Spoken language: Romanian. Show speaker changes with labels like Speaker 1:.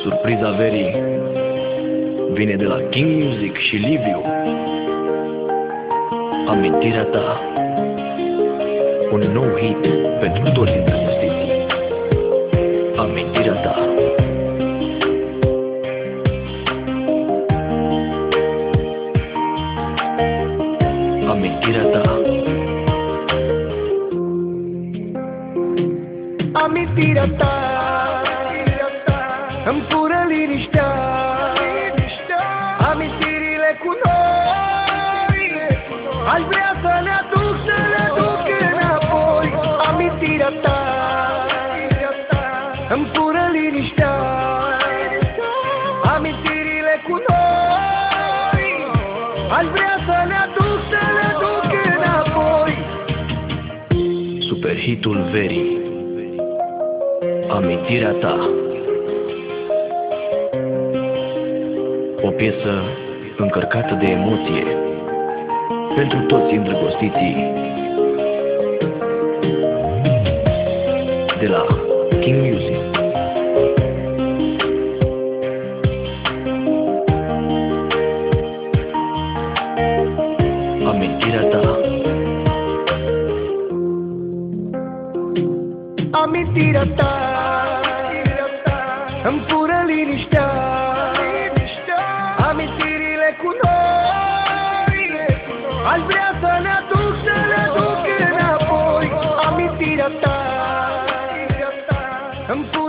Speaker 1: Surpriza verii vine de la King Music și Liviu. Amintirea ta, un nou hit pentru toți îndrăgostiții. Amintirea ta. Amintirea ta.
Speaker 2: Amintirea ta îmi fură liniștea. Amintirile cu noi aș vrea să le aduc înapoi. Amintirea ta îmi fură liniștea. Amintirile cu noi aș vrea să le aduc înapoi.
Speaker 1: Super hitul verii. Amintirea ta. O piesă încărcată de emoție pentru toți îndrăgostiții. De la King Music. Amintirea ta.
Speaker 2: Amintirea ta îmi fură liniștea. Amintirile cu noi aș vrea să le aduc înapoi. Amintirea ta îmi fură